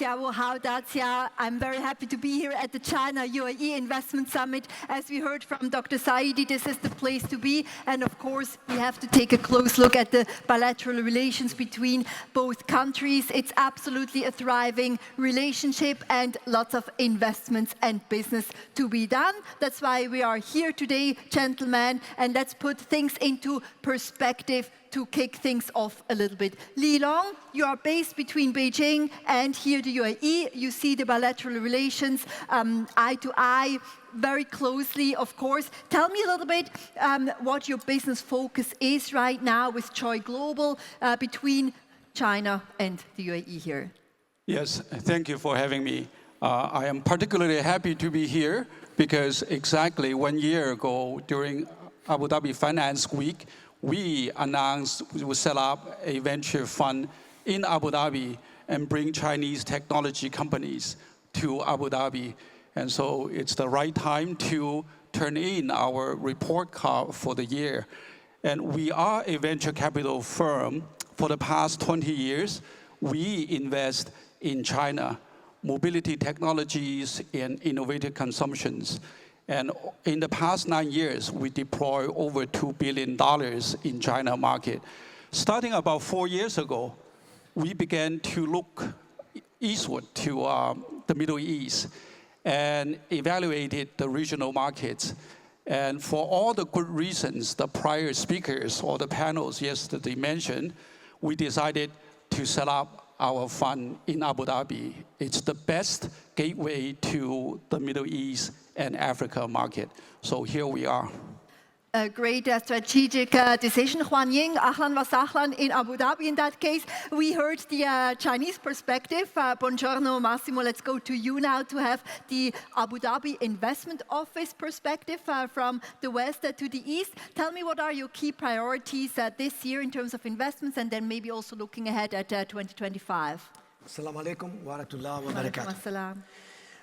Xiao Hao Da Xiao. I'm very happy to be here at the China UAE Investment Summit. As we heard from Dr. Saidi, this is the place to be. And of course, we have to take a close look at the bilateral relations between both countries. It's absolutely a thriving relationship and lots of investments and business to be done. That's why we are here today, gentlemen. And let's put things into perspective to kick things off a little bit. Li Long, you are based between Beijing and here the UAE. You see the bilateral relations eye to eye very closely, of course. Tell me a little bit what your business focus is right now with Joy Global between China and the UAE here. Yes, thank you for having me. I am particularly happy to be here because exactly 1 year ago during Abu Dhabi Finance Week, we announced we will set up a venture fund in Abu Dhabi and bring Chinese technology companies to Abu Dhabi. And so it's the right time to turn in our report card for the year. And we are a venture capital firm. For the past 20 years, we invest in China, mobility technologies and innovative consumptions. And in the past 9 years, we deploy over $2 billion in China market. Starting about 4 years ago, we began to look eastward to the Middle East and evaluated the regional markets. And for all the good reasons the prior speakers or the panels yesterday mentioned, we decided to set up our fund in Abu Dhabi. It's the best gateway to the Middle East and Africa market. So here we are. A great strategic decision, Huan Ying. Ahlan wa sahlan in Abu Dhabi in that case. We heard the Chinese perspective. Buongiorno, Massimo. Let's go to you now to have the Abu Dhabi Investment Office perspective from the west to the east. Tell me, what are your key priorities this year in terms of investments and then maybe also looking ahead at 2025? Assalamu alaikum wa rahmatullahi wa barakatuh. Assalam.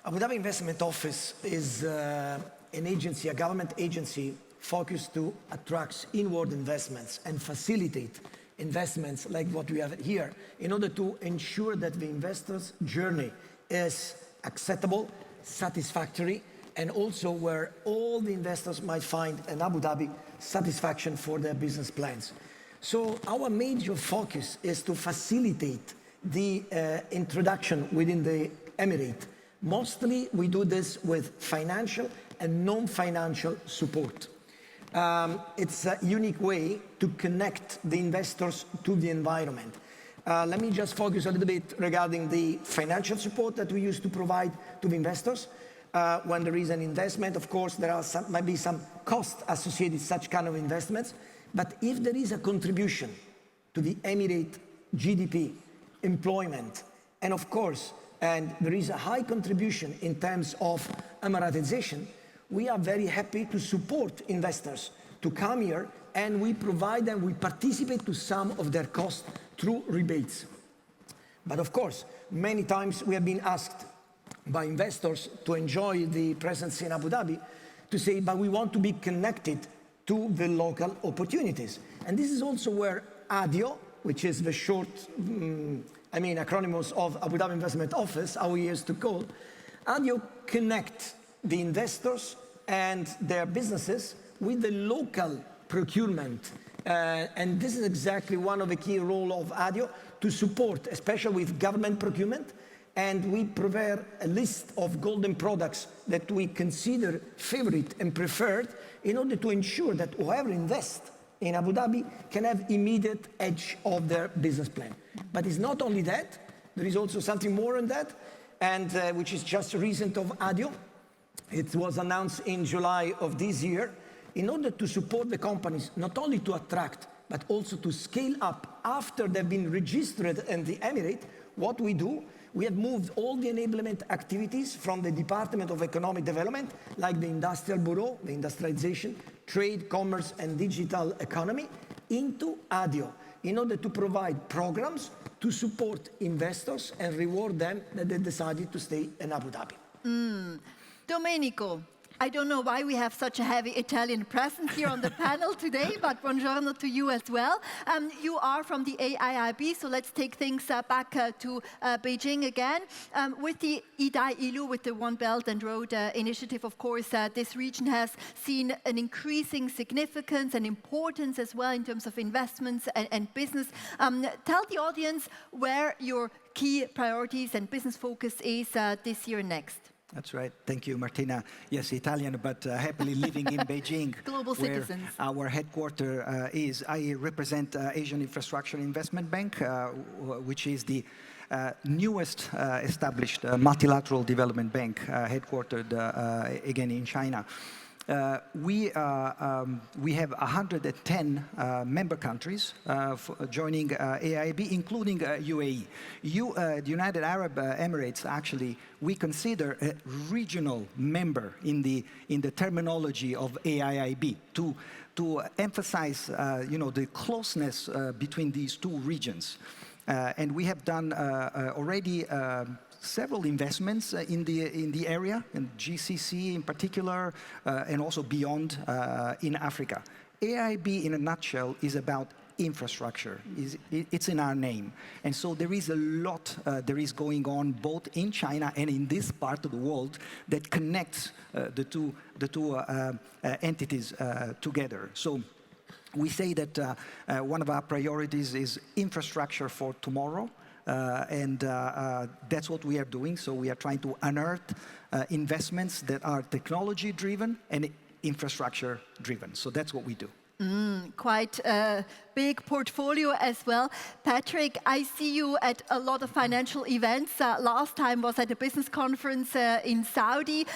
Abu Dhabi Investment Office is an agency, a government agency focused to attract inward investments and facilitate investments like what we have here in order to ensure that the investor's journey is acceptable, satisfactory, and also where all the investors might find in Abu Dhabi satisfaction for their business plans. So our major focus is to facilitate the introduction within the Emirate. Mostly we do this with financial and non-financial support. It's a unique way to connect the investors to the environment. Let me just focus a little bit regarding the financial support that we used to provide to the investors. When there is an investment, of course, there are might be some costs associated with such kind of investments. But if there is a contribution to the Emirate GDP, employment, and of course, and there is a high contribution in terms of Emiratization, we are very happy to support investors to come here, and we provide them, we participate to some of their costs through rebates. But of course, many times we have been asked by investors to enjoy the presence in Abu Dhabi to say, but we want to be connected to the local opportunities. And this is also where ADIO, which is the short, acronyms of Abu Dhabi Investment Office, how we used to call, ADIO connect the investors and their businesses with the local procurement. And this is exactly one of the key roles of ADIO to support, especially with government procurement. And we prepare a list of golden products that we consider favorite and preferred in order to ensure that whoever invests in Abu Dhabi can have immediate edge of their business plan. But it's not only that, there is also something more than that, and which is just recent of ADIO. It was announced in July of this year in order to support the companies, not only to attract, but also to scale up after they've been registered in the Emirate. What we do, we have moved all the enablement activities from the Department of Economic Development, like the Industrial Bureau, the Industrialization, Trade, Commerce, and Digital Economy, into ADIO, in order to provide programs to support investors and reward them that they decided to stay in Abu Dhabi. Domenico, I don't know why we have such a heavy Italian presence here on the panel today, but buongiorno to you as well. You are from the AIIB, so let's take things back to Beijing again. With the Idai Ilu, with the One Belt and Road Initiative, of course, this region has seen an increasing significance and importance as well in terms of investments and business. Tell the audience where your key priorities and business focus is this year and next. That's right. Thank you, Martina. Yes, Italian, but happily living in Beijing, Global where citizens. our headquarters is. I represent Asian Infrastructure Investment Bank, which is the newest established multilateral development bank, headquartered again in China. We have 110 member countries joining AIIB, including UAE. The United Arab Emirates, actually, we consider a regional member in the terminology of AIIB to emphasize, the closeness between these two regions. And we have done already several investments in the area, in GCC in particular, and also beyond in Africa. AIB, in a nutshell, is about infrastructure. It's in our name. And so there is a lot there is going on both in China and in this part of the world that connects the two entities together. So we say that one of our priorities is infrastructure for tomorrow. And that's what we are doing. So we are trying to unearth investments that are technology-driven and infrastructure-driven. So that's what we do. Quite a big portfolio as well. Patrick, I see you at a lot of financial events. Last time was at a business conference in Saudi.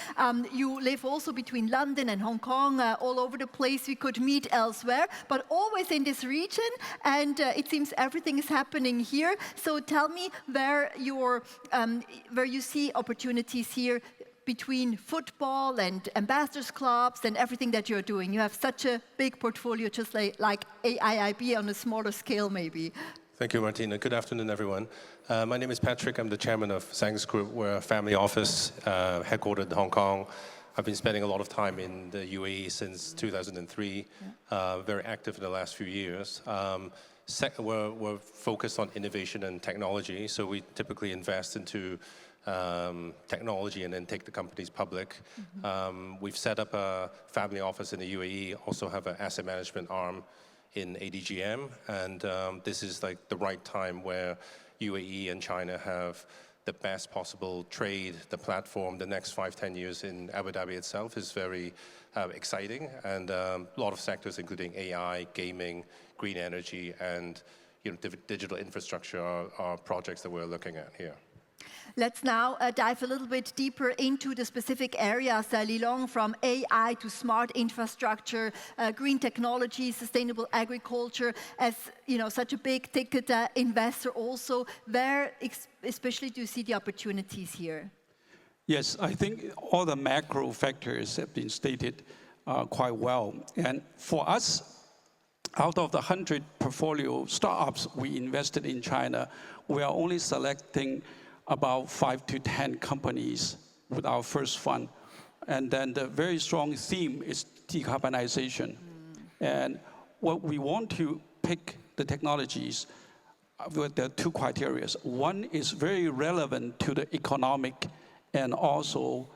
You live also between London and Hong Kong, all over the place. We could meet elsewhere, but always in this region. And it seems everything is happening here. So tell me where you see opportunities here between football and ambassadors clubs and everything that you're doing. You have such a big portfolio, just like AIIB on a smaller scale, maybe. Thank you, Martina. Good afternoon, everyone. My name is Patrick. I'm the chairman of Zangs Group. We're a family office headquartered in Hong Kong. I've been spending a lot of time in the UAE since 2003, very active in the last few years. We're focused on innovation and technology, so we typically invest into technology and then take the companies public. We've set up a family office in the UAE, also have an asset management arm in ADGM, and this is like the right time where UAE and China have the best possible trade, the platform. The next 5-10 years in Abu Dhabi itself is very exciting, and a lot of sectors including AI, gaming, green energy, and digital infrastructure are projects that we're looking at here. Let's now dive a little bit deeper into the specific areas, Lilong, from AI to smart infrastructure, green technology, sustainable agriculture. As such a big ticket investor also, where especially do you see the opportunities here? Yes, I think all the macro factors have been stated quite well. And for us, out of the 100 portfolio startups we invested in China, we are only selecting about 5 to 10 companies with our first fund. And then the very strong theme is decarbonization. And what we want to pick the technologies with the two criteria. One is very relevant to the economic and also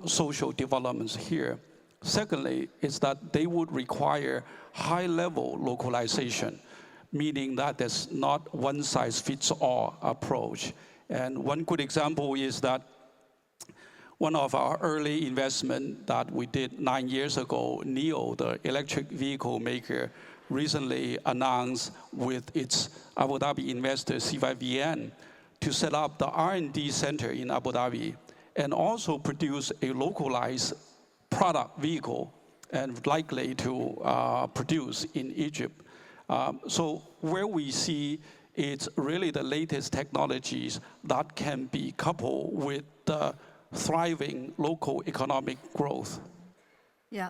social developments here. Secondly, is that they would require high-level localization, meaning that there's not one-size-fits-all approach. And one good example is that one of our early investment that we did 9 years ago, NIO, the electric vehicle maker, recently announced with its Abu Dhabi investor CYVN to set up the R&D center in Abu Dhabi and also produce a localized product vehicle and likely to produce in Egypt. So where we see it's really the latest technologies that can be coupled with the thriving local economic growth. Yeah.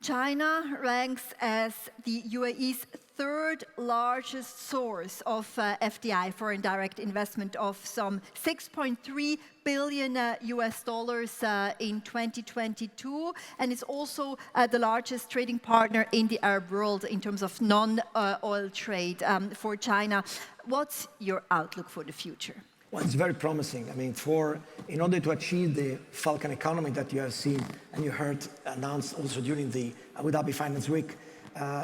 China ranks as the UAE's third largest source of FDI, foreign direct investment, of some 6.3 billion US dollars in 2022, and it's also the largest trading partner in the Arab world in terms of non-oil trade for China. What's your outlook for the future? Well, it's very promising. I mean, in order to achieve the Falcon economy that you have seen and you heard announced also during the Abu Dhabi Finance Week,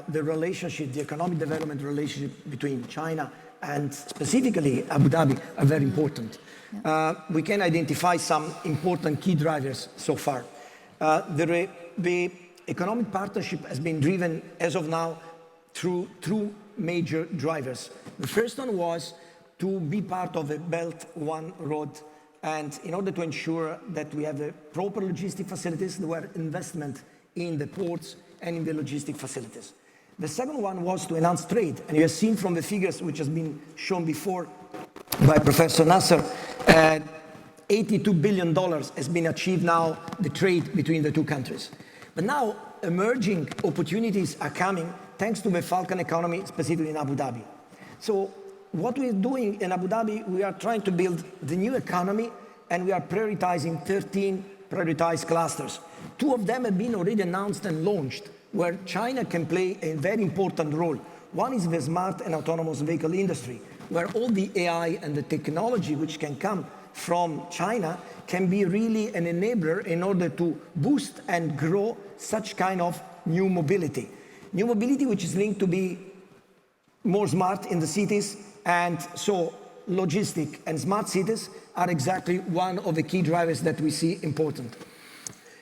the relationship, the economic development relationship between China and specifically Abu Dhabi are very important. We can identify some important key drivers so far. The economic partnership has been driven as of now through two major drivers. The first one was to be part of a Belt One Road, and in order to ensure that we have the proper logistic facilities, there were investment in the ports and in the logistic facilities. The second one was to enhance trade, and you have seen from the figures which has been shown before by Professor Nasser, $82 billion has been achieved now, the trade between the two countries. But now emerging opportunities are coming thanks to the Falcon economy, specifically in Abu Dhabi. So what we're doing in Abu Dhabi, we are trying to build the new economy, and we are prioritizing 13 prioritized clusters. Two of them have been already announced and launched, where China can play a very important role. One is the smart and autonomous vehicle industry, where all the AI and the technology which can come from China can be really an enabler in order to boost and grow such kind of new mobility. New mobility which is linked to be more smart in the cities, and so logistic and smart cities are exactly one of the key drivers that we see important.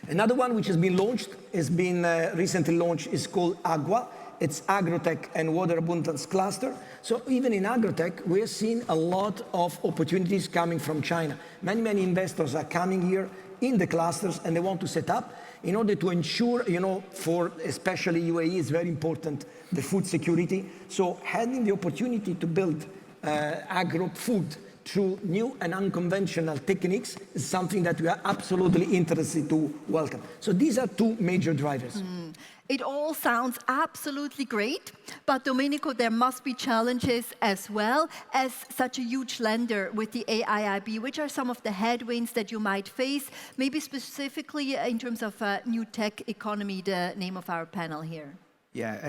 Another one which has been launched, recently launched, is called Agua. It's Agrotech and Water Abundance Cluster. So even in Agrotech, we're seeing a lot of opportunities coming from China. Many investors are coming here in the clusters, and they want to set up in order to ensure, for especially UAE, is very important, the food security. So having the opportunity to build agro-food through new and unconventional techniques is something that we are absolutely interested to welcome. So these are two major drivers. It all sounds absolutely great, but Domenico, there must be challenges as well as such a huge lender with the AIIB. Which are some of the headwinds that you might face, maybe specifically in terms of new tech economy, the name of our panel here? Yeah,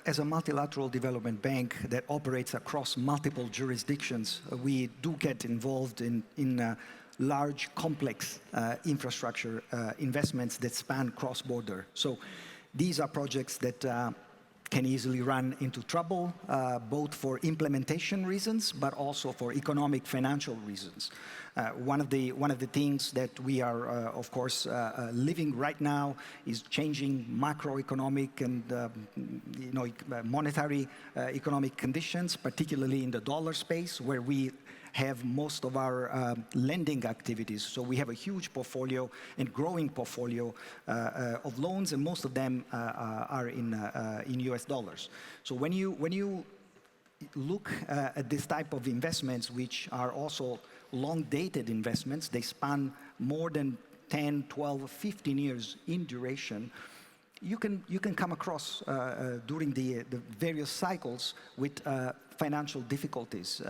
as a multilateral development bank that operates across multiple jurisdictions, we do get involved in large, complex infrastructure investments that span cross-border. So these are projects that can easily run into trouble, both for implementation reasons, but also for economic, financial reasons. One of the things that we are, of course, living right now is changing macroeconomic and monetary economic conditions, particularly in the dollar space, where we have most of our lending activities. So we have a huge portfolio and growing portfolio of loans, and most of them are in US dollars. So when you look at this type of investments, which are also long-dated investments, they span more than 10, 12, 15 years in duration, you can come across during the various cycles with financial difficulties.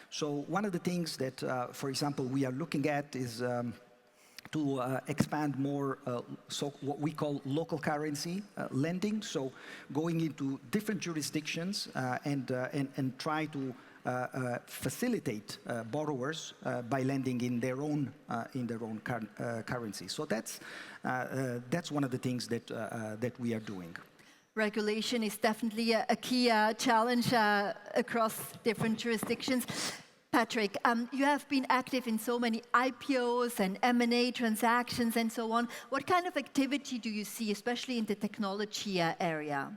So one of the things that, for example, we are looking at is to expand more what we call local currency lending. So going into different jurisdictions and try to facilitate borrowers by lending in their own currency. So that's one of the things that we are doing. Regulation is definitely a key challenge across different jurisdictions. Patrick, you have been active in so many IPOs and M&A transactions and so on. What kind of activity do you see, especially in the technology area?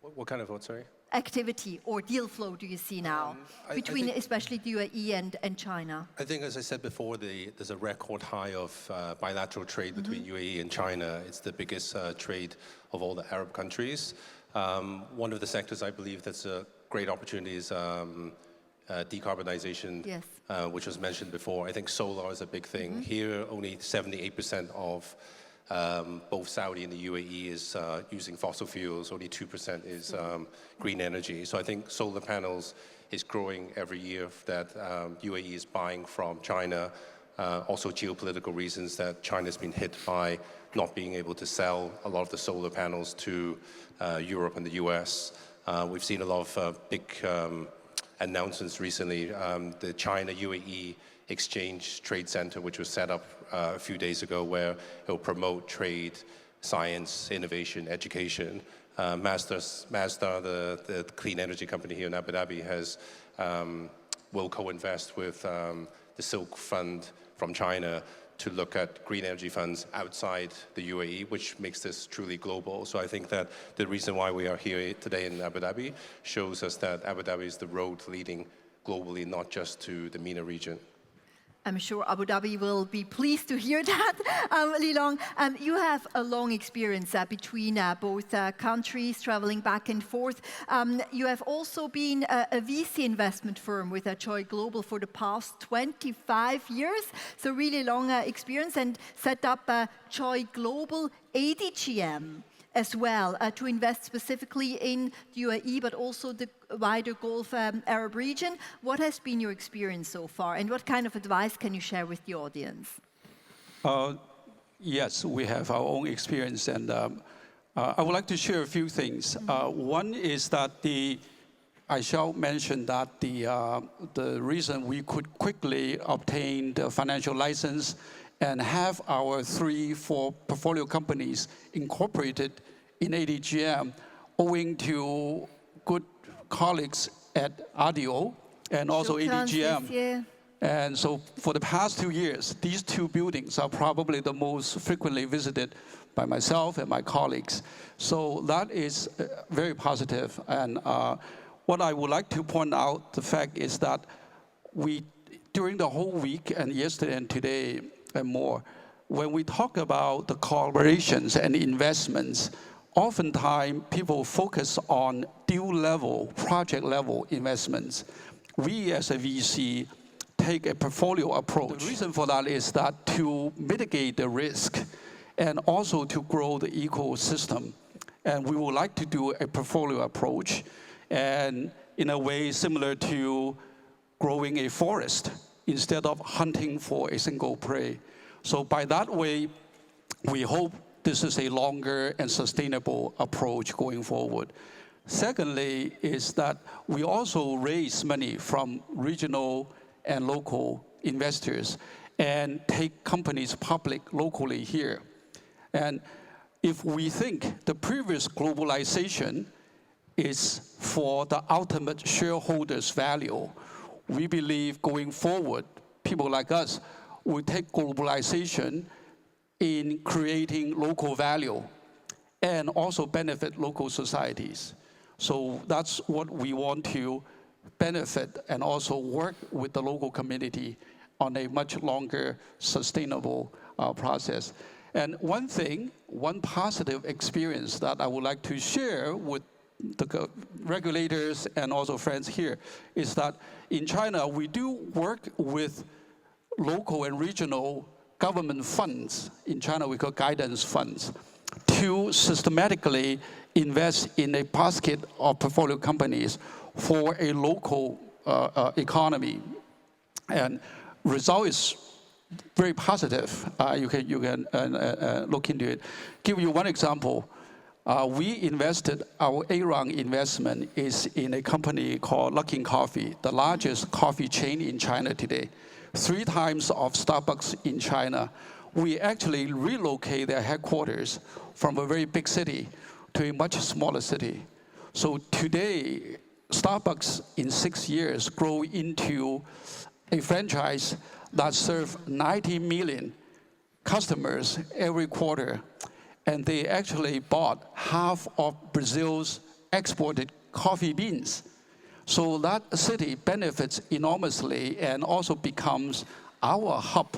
What kind of what, sorry? Activity or deal flow do you see now between especially the UAE and China? I think, as I said before, there's a record high of bilateral trade between UAE and China. It's the biggest trade of all the Arab countries. One of the sectors I believe that's a great opportunity is decarbonization, yes. Which was mentioned before. I think solar is a big thing. Here, only 78% of Both Saudi and the UAE is using fossil fuels. Only 2% is green energy. So I think solar panels is growing every year that UAE is buying from China. Also geopolitical reasons that China's been hit by not being able to sell a lot of the solar panels to Europe and the US. We've seen a lot of big announcements recently. The China-UAE Exchange Trade Center, which was set up a few days ago, where it will promote trade, science, innovation, education. Mazda, the clean energy company here in Abu Dhabi, will co-invest with the Silk Fund from China to look at green energy funds outside the UAE, which makes this truly global. So I think that the reason why we are here today in Abu Dhabi shows us that Abu Dhabi is the road leading globally, not just to the MENA region. I'm sure Abu Dhabi will be pleased to hear that. Li Long, you have a long experience between both countries, traveling back and forth. You have also been a VC investment firm with Joy Global for the past 25 years, so really long experience, and set up Joy Global ADGM as well to invest specifically in the UAE, but also the wider Gulf Arab region. What has been your experience so far, and what kind of advice can you share with the audience? Yes, we have our own experience, and I would like to share a few things. One is that I shall mention that the reason we could quickly obtain the financial license and have our 3-4 portfolio companies incorporated in ADGM, owing to good colleagues at ADIO and also ADGM. And so for the past 2 years, these 2 buildings are probably the most frequently visited by myself and my colleagues. So that is very positive. And what I would like to point out, the fact is that during the whole week and yesterday and today, and more, when we talk about the collaborations and investments, oftentimes people focus on deal level, project level investments. We as a VC take a portfolio approach. The reason for that is that to mitigate the risk and also to grow the ecosystem. And we would like to do a portfolio approach, and in a way similar to growing a forest instead of hunting for a single prey. So by that way, we hope this is a longer and sustainable approach going forward. Secondly is that we also raise money from regional and local investors and take companies public locally here. And if we think the previous globalization is for the ultimate shareholders' value, we believe going forward, people like us will take globalization in creating local value and also benefit local societies. So that's what we want to benefit and also work with the local community on a much longer sustainable process. And one positive experience that I would like to share with the regulators and also friends here is that in China, we do work with local and regional government funds. In China, we call guidance funds, to systematically invest in a basket of portfolio companies for a local economy. And result is very positive. You can look into it. Give you one example. We invested, our A-round investment is in a company called Luckin Coffee, the largest coffee chain in China today. 3 times of Starbucks in China. We actually relocate their headquarters from a very big city to a much smaller city. So today, Starbucks in 6 years grow into a franchise that serves 90 million customers every quarter. And they actually bought half of Brazil's exported coffee beans. So that city benefits enormously and also becomes our hub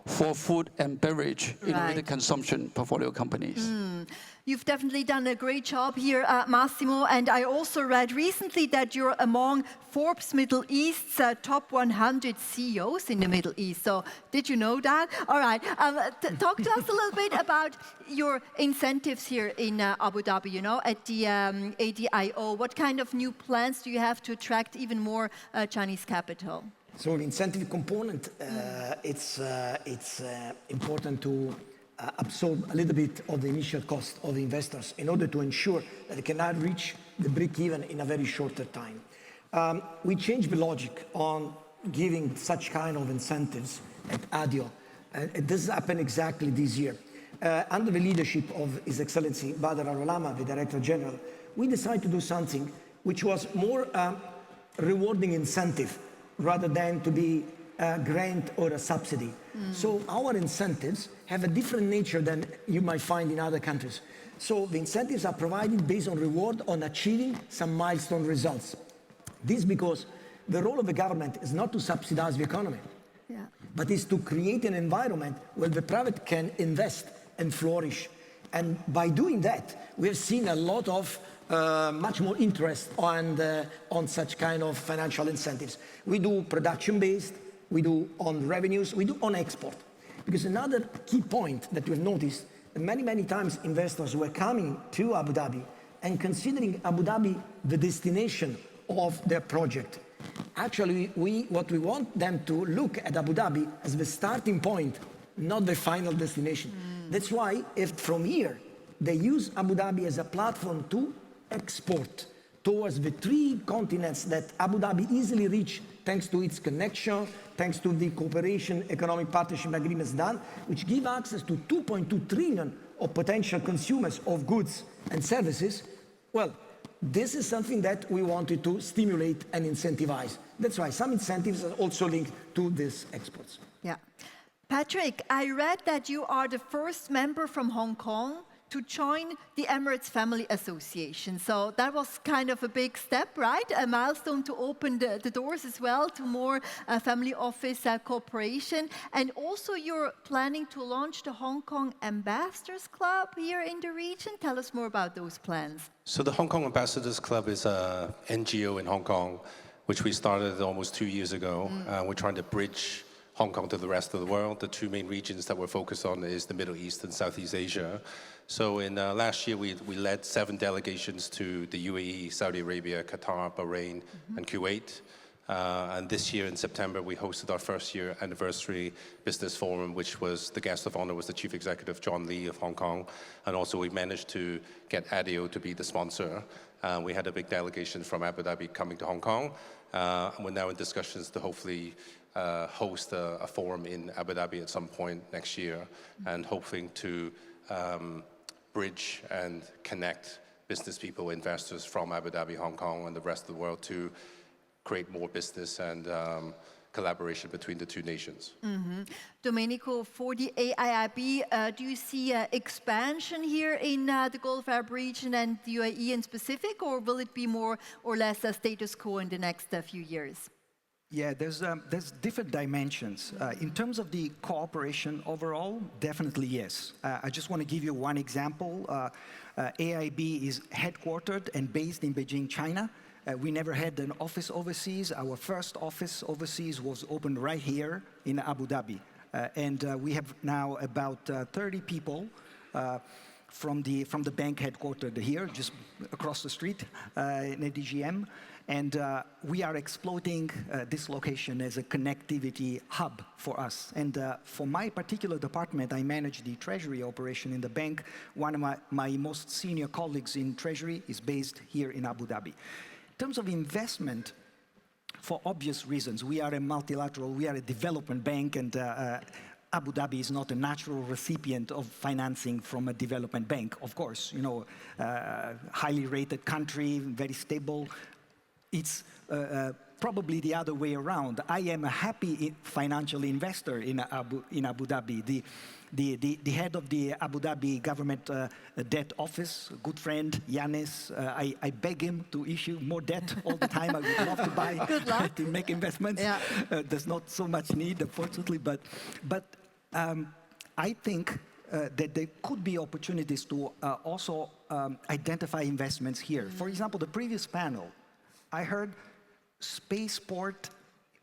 for food and beverage innovative consumption portfolio companies. You've definitely done a great job here, Massimo, and I also read recently that you're among Forbes Middle East's top 100 CEOs in the Middle East. So did you know that? All right, talk to us a little bit about your incentives here in Abu Dhabi, you know, at the ADIO. What kind of new plans do you have to attract even more Chinese capital? So the incentive component, it's important to absorb a little bit of the initial cost of the investors in order to ensure that they cannot reach the break-even in a very shorter time. We changed the logic on giving such kind of incentives at ADIO. And this happened exactly this year. Under the leadership of His Excellency Badr Al-Olama, the Director General, we decided to do something which was more rewarding incentive rather than to be a grant or a subsidy. So our incentives have a different nature than you might find in other countries. So the incentives are provided based on reward on achieving some milestone results. This because the role of the government is not to subsidize the economy, but is to create an environment where the private can invest and flourish. And by doing that, we have seen a lot of much more interest on such kind of financial incentives. We do production-based, we do on revenues, we do on export. Because another key point that we've noticed, many, many times investors were coming to Abu Dhabi and considering Abu Dhabi the destination of their project. Actually, what we want them to look at Abu Dhabi as the starting point, not the final destination. That's why if from here, they use Abu Dhabi as a platform to export towards the 3 continents that Abu Dhabi easily reach thanks to its connection, thanks to the cooperation economic partnership agreements done, which give access to 2.2 trillion of potential consumers of goods and services. Well, this is something that we wanted to stimulate and incentivize. That's why some incentives are also linked to these exports. Yeah. Patrick, I read that you are the first member from Hong Kong to join the Emirates Family Association. So that was kind of a big step, right? A milestone to open the doors as well to more family office cooperation. And also you're planning to launch the Hong Kong Ambassadors Club here in the region. Tell us more about those plans. So the Hong Kong Ambassadors Club is an NGO in Hong Kong, which we started almost 2 years ago. We're trying to bridge Hong Kong to the rest of the world. The 2 main regions that we're focused on is the Middle East and Southeast Asia. So in last year, we led 7 delegations to the UAE, Saudi Arabia, Qatar, Bahrain, and Kuwait. And this year in September, we hosted our first year anniversary business forum, which was the guest of honor was the Chief Executive, John Lee of Hong Kong. And also we managed to get ADIO to be the sponsor. We had a big delegation from Abu Dhabi coming to Hong Kong. And we're now in discussions to hopefully host a forum in Abu Dhabi at some point next year, and hoping to bridge and connect business people, investors from Abu Dhabi, Hong Kong, and the rest of the world to create more business and collaboration between the 2 nations. Domenico, for the AIIB, do you see expansion here in the Gulf Arab region and the UAE in specific, or will it be more or less a status quo in the next few years? Yeah, there's different dimensions. In terms of the cooperation overall, definitely yes. I just want to give you one example. AIB is headquartered and based in Beijing, China. We never had an office overseas. Our first office overseas was opened right here in Abu Dhabi. And we have now about 30 people from the bank headquartered here, just across the street in a DGM. And we are exploiting this location as a connectivity hub for us. And for my particular department, I manage the treasury operation in the bank. One of my most senior colleagues in treasury is based here in Abu Dhabi. In terms of investment, for obvious reasons, we are a multilateral, we are a development bank, and Abu Dhabi is not a natural recipient of financing from a development bank. Of course, you know, highly rated country, very stable. It's probably the other way around. I am a happy financial investor in Abu Dhabi. The head of the Abu Dhabi government debt office, good friend, Yanis, I beg him to issue more debt all the time. I would love to buy, to make investments. Yeah. There's not so much need, unfortunately, but I think that there could be opportunities to also identify investments here. For example, the previous panel, I heard spaceport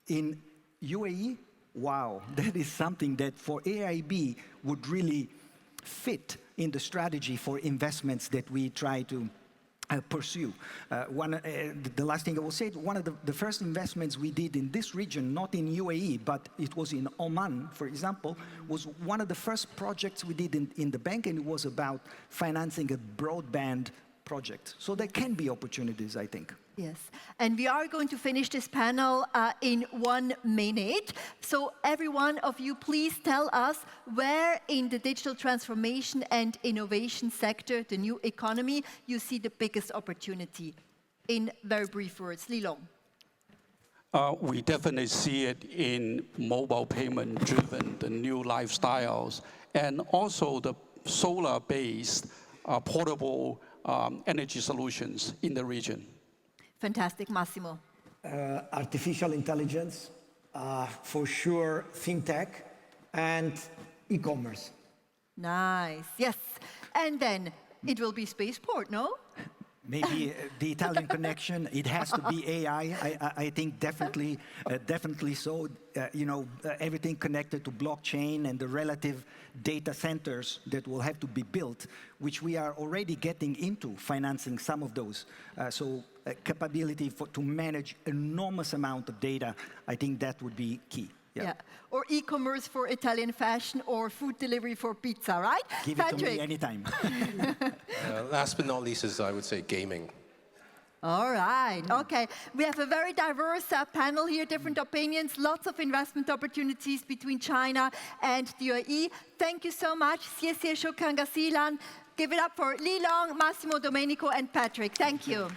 in UAE. Wow, that is something that for AIB would really fit in the strategy for investments that we try to pursue. The last thing I will say, one of the first investments we did in this region, not in UAE, but it was in Oman, for example, was one of the first projects we did in the bank, and it was about financing a broadband project. So there can be opportunities, I think. Yes, and we are going to finish this panel in 1 minute. So every one of you, please tell us where in the digital transformation and innovation sector, the new economy, you see the biggest opportunity. In very brief words, Lilong. We definitely see it in mobile payment driven, the new lifestyles, and also the solar-based portable energy solutions in the region. Fantastic, Massimo. Artificial intelligence, for sure, fintech, and e-commerce. Nice, yes. And then it will be spaceport, no? Maybe the Italian connection, it has to be AI. I think definitely so. Everything connected to blockchain and the relative data centers that will have to be built, which we are already getting into financing some of those. Capability to manage enormous amount of data, I think that would be key. Yeah. Or e-commerce for Italian fashion, or food delivery for pizza, right? Give it to me anytime. Last but not least is, I would say, gaming. All right, okay. We have a very diverse panel here, different opinions, lots of investment opportunities between China and the UAE. Thank you so much. Siesye Shukran Gasilan. Give it up for Lilong, Massimo, Domenico, and Patrick. Thank you.